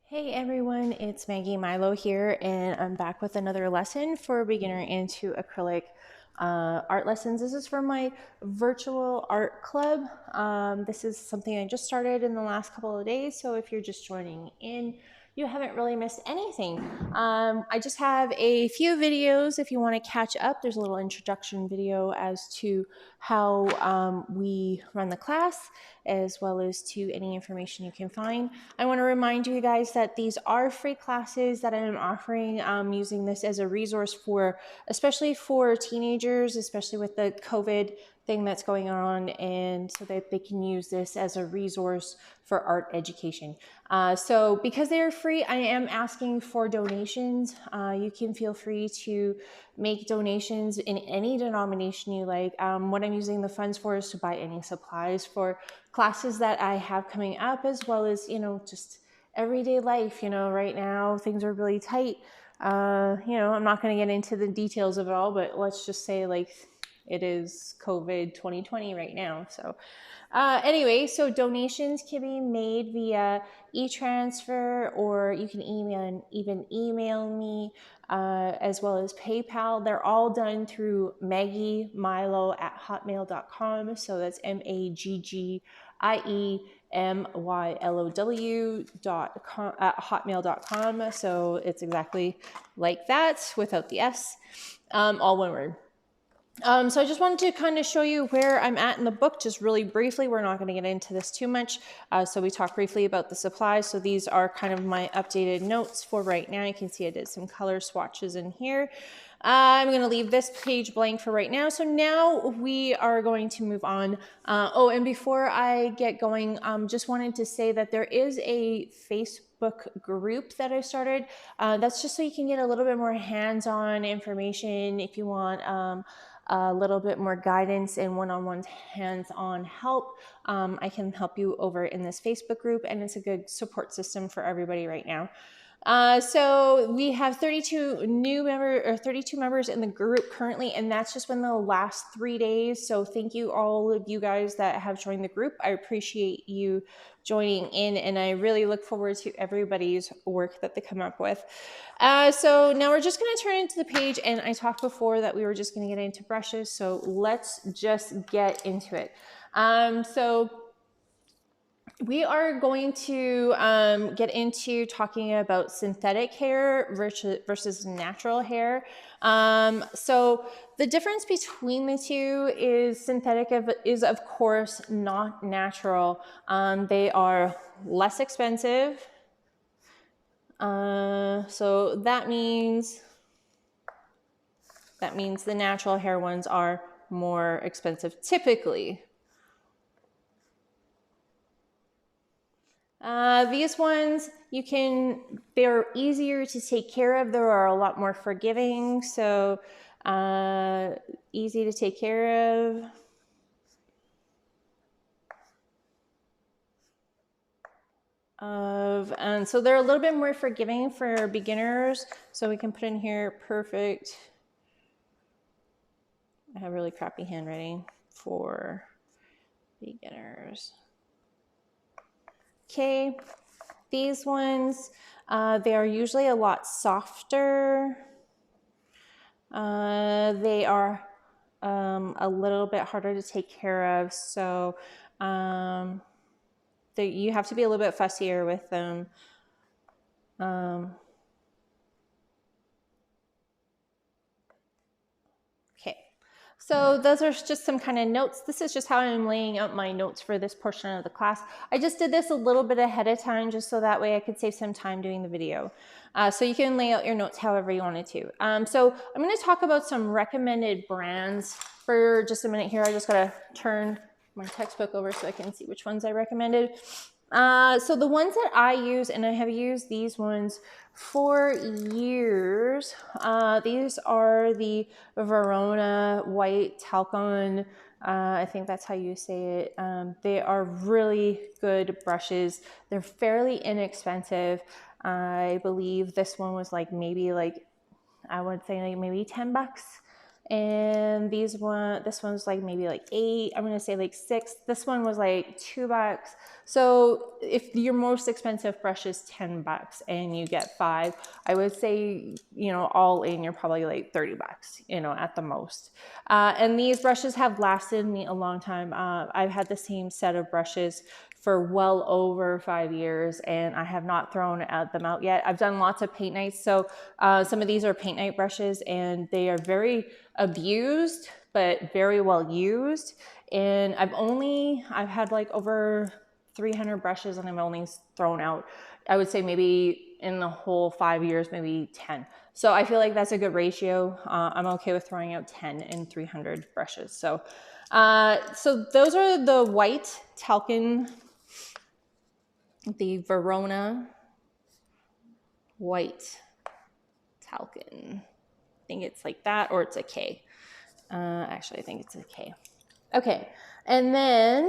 Hey everyone, it's Maggie Mylow here, and I'm back with another lesson for beginner into acrylic art lessons. This is for my virtual art club. This is something I just started in the last couple of days, so if you're just joining in, you haven't really missed anything. I just have a few videos if you want to catch up. There's a little introduction video as to how we run the class, as well as to any information you can find. I want to remind you guys that these are free classes that I am offering, using this as a resource for, especially for teenagers, especially with the COVID thing that's going on, and so that they can use this as a resource for art education. So because they are free, I am asking for donations. You can feel free to make donations in any denomination you like. What I'm using the funds for is to buy any supplies for classes that I have coming up, as well as, just everyday life. Right now things are really tight. I'm not going to get into the details of it all, but let's just say it is COVID 2020 right now. So anyway, so donations can be made via e-transfer, or you can even email me, as well as PayPal. They're all done through Maggie Mylow at hotmail.com. So that's MAGGIEMYLOW.com at hotmail.com. So it's exactly like that without the S, all one word. So I just wanted to kind of show you where I'm at in the book, just really briefly. We're not going to get into this too much. So we talked briefly about the supplies. So these are kind of my updated notes for right now. You can see I did some color swatches in here. I'm going to leave this page blank for right now. So now we are going to move on. And before I get going, just wanted to say that there is a Facebook group that I started. That's just so you can get a little bit more hands-on information if you want a little bit more guidance and one-on-one hands-on help. I can help you over in this Facebook group, and it's a good support system for everybody right now. So we have 32 members in the group currently, and that's just been the last 3 days. So thank you all of you guys that have joined the group. I appreciate you joining in, and I really look forward to everybody's work that they come up with. So now we're just going to turn into the page, and I talked before that we were just going to get into brushes. So let's just get into it. So we are going to get into talking about synthetic hair versus natural hair. So the difference between the two is synthetic is of course not natural. They are less expensive. So that means the natural hair ones are more expensive typically. These ones, they're easier to take care of. They are a lot more forgiving, so easy to take care of. And so they're a little bit more forgiving for beginners. So we can put in here perfect. I have really crappy handwriting for beginners. Okay, these ones, they are usually a lot softer. They are a little bit harder to take care of, so you have to be a little bit fussier with them. So those are just some kind of notes. This is just how I'm laying out my notes for this portion of the class. I just did this a little bit ahead of time just so that way I could save some time doing the video. So you can lay out your notes however you wanted to. So I'm going to talk about some recommended brands for just a minute here. I just got to turn my textbook over so I can see which ones I recommended. So the ones that I use, and I have used these ones for years, these are the Verona White Talcon. I think that's how you say it. They are really good brushes. They're fairly inexpensive. I believe this one was maybe I would say maybe 10 bucks. And this one's maybe 8. I'm gonna say 6. This one was $2. So if your most expensive brush is $10 and you get 5, I would say, you know, all in, you're probably like $30, you know, at the most. And these brushes have lasted me a long time. I've had the same set of brushes for well over 5 years, and I have not thrown them out yet. I've done lots of paint nights. So some of these are paint night brushes, and they are very abused, but very well used. And I've had like over 300 brushes, and I've only thrown out, I would say maybe in the whole 5 years, maybe 10. So I feel like that's a good ratio. I'm okay with throwing out 10 and 300 brushes. So those are the white talcum, the Verona white talcum. I think it's like that, or it's a K. Actually, I think it's a K. Okay, and then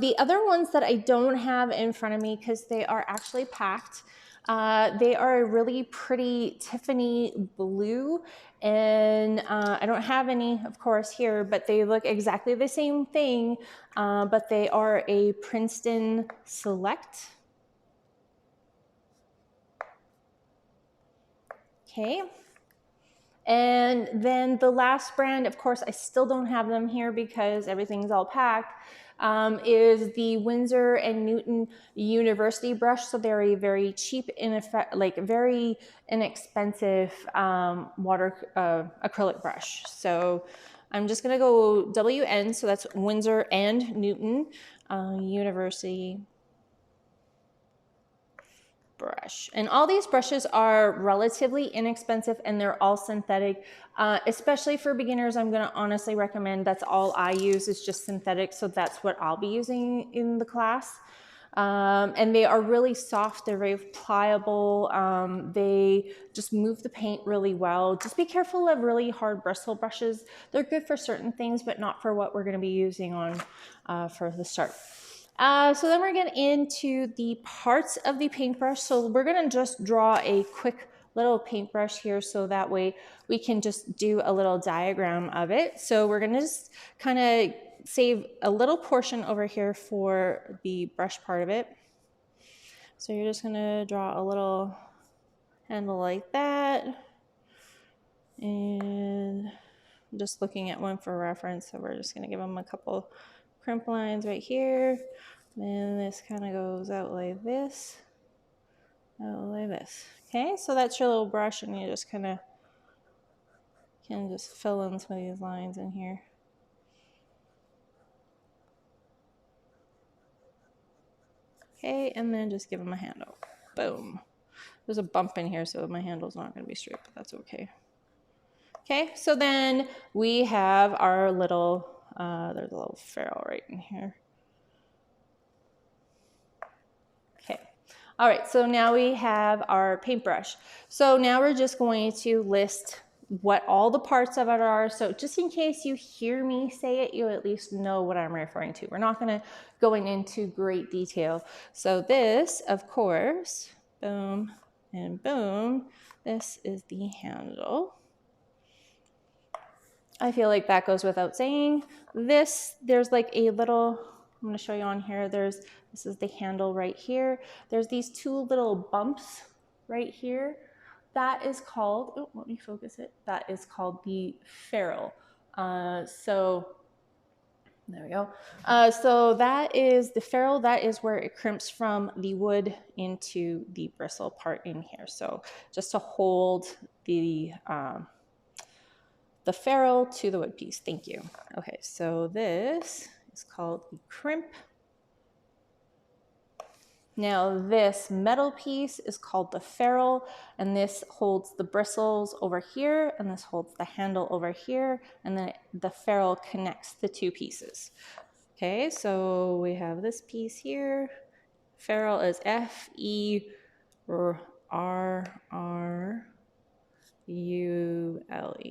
the other ones that I don't have in front of me because they are actually packed. They are a really pretty Tiffany blue, and I don't have any, of course, here, but they look exactly the same thing, but they are a Princeton Select. Okay. And then the last brand, of course, I still don't have them here because everything's all packed, is the Winsor & Newton University brush. So they're a very cheap, very inexpensive acrylic brush. So I'm just gonna go WN, so that's Winsor & Newton University brush. And all these brushes are relatively inexpensive, and they're all synthetic, especially for beginners. I'm going to honestly recommend, that's all I use is just synthetic. So that's what I'll be using in the class. And they are really soft. They're very pliable. They just move the paint really well. Just be careful of really hard bristle brushes. They're good for certain things, but not for what we're going to be using on for the start. So then we're getting into the parts of the paintbrush. So we're going to just draw a quick little paintbrush here, so that way we can just do a little diagram of it. So we're going to just kind of save a little portion over here for the brush part of it. So you're just going to draw a little handle like that. And I'm just looking at one for reference. So we're just going to give them a couple crimp lines right here. And this kind of goes out like this, Okay, so that's your little brush, and you just kind of can just fill in some of these lines in here. Okay, and then just give them a handle. Boom. There's a bump in here, so my handle's not going to be straight, but that's okay. Okay, so then we have our little, there's a little ferrule right in here. Okay. All right, so now we have our paintbrush. So now we're just going to list what all the parts of it are. So just in case you hear me say it, you at least know what I'm referring to. We're not going to go into great detail. So this, of course, boom and boom, this is the handle. I feel like that goes without saying. This, there's like a little, I'm going to show you on here. This is the handle right here. There's these two little bumps right here. That is called, oh, let me focus it. That is called the ferrule. So there we go. So that is the ferrule. That is where it crimps from the wood into the bristle part in here. So just to hold the ferrule to the wood piece. Thank you. Okay, so this is called the crimp. Now this metal piece is called the ferrule, and this holds the bristles over here, and this holds the handle over here, and then the ferrule connects the two pieces. Okay, so we have this piece here. Ferrule is F-E-R-R-U-L-E.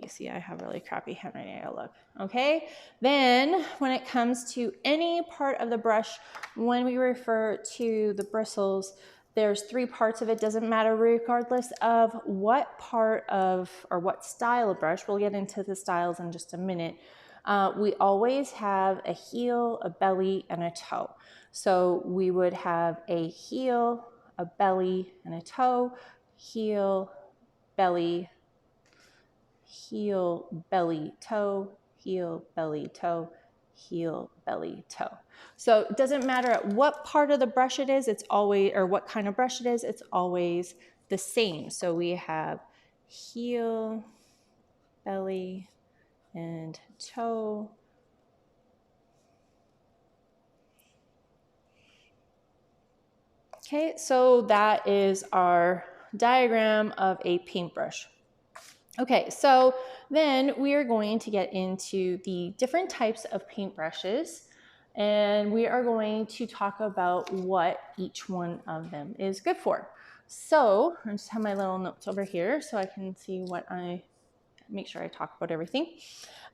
See, I have really crappy handwriting. Look. Okay, then when it comes to any part of the brush, when we refer to the bristles, there's three parts of it. Doesn't matter regardless of what part of or what style of brush. We'll get into the styles in just a minute. we always have a heel, a belly, and a toe. So we would have a heel, a belly, and a toe, heel, belly, heel, belly, toe, heel, belly, toe, heel, belly, toe. So it doesn't matter what part of the brush it is, it's always, or what kind of brush it is, it's always the same. So we have heel, belly, and toe. Okay, so that is our diagram of a paintbrush. Okay, so then we are going to get into the different types of paintbrushes, and we are going to talk about what each one of them is good for. So I just have my little notes over here so I can see what make sure I talk about everything.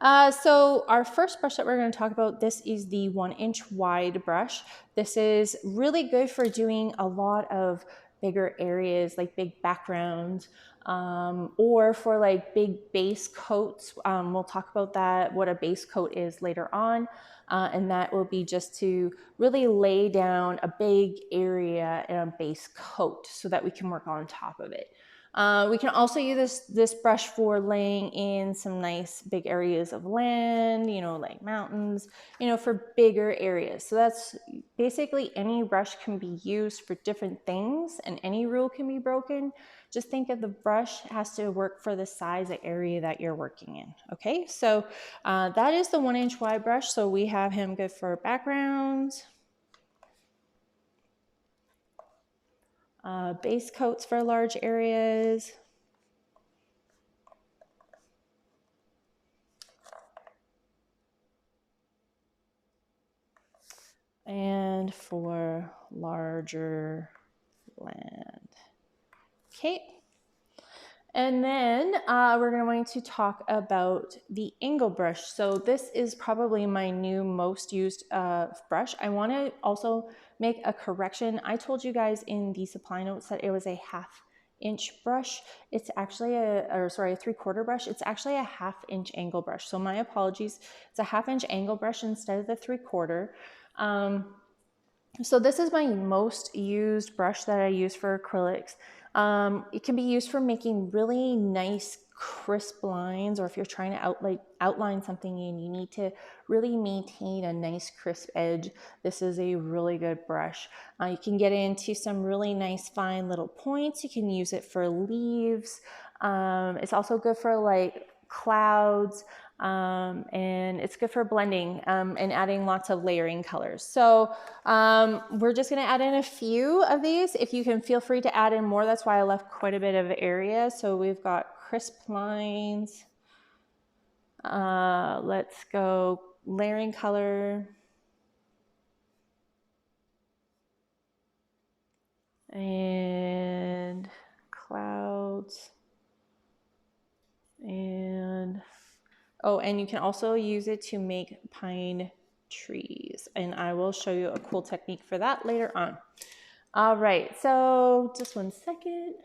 So our first brush that we're going to talk about, this is the 1-inch wide brush. This is really good for doing a lot of bigger areas like big backgrounds, or for like big base coats. We'll talk about that, what a base coat is later on. And that will be just to really lay down a big area in a base coat so that we can work on top of it. We can also use this brush for laying in some nice big areas of land, you know, like mountains, you know, for bigger areas. So that's basically any brush can be used for different things and any rule can be broken. Just think of the brush has to work for the size of area that you're working in. Okay, so that is the 1-inch wide brush. So we have him good for backgrounds. Base coats for large areas. And for larger land. Okay. And then we're going to talk about the angle brush. So this is probably my new most used brush. I want to also make a correction. I told you guys in the supply notes that it was a 1/2-inch brush. It's actually a 3/4 brush. It's actually a 1/2-inch angle brush. So my apologies. It's a 1/2-inch angle brush instead of the 3/4. So this is my most used brush that I use for acrylics. It can be used for making really nice crisp lines, or if you're trying to outline something and you need to really maintain a nice crisp edge, this is a really good brush. You can get into some really nice fine little points. You can use it for leaves. It's also good for like clouds. And it's good for blending and adding lots of layering colors. So we're just going to add in a few of these. If you can, feel free to add in more. That's why I left quite a bit of area. So we've got crisp lines. Let's go layering color. And clouds. And oh, and you can also use it to make pine trees. And I will show you a cool technique for that later on. All right, so just one second.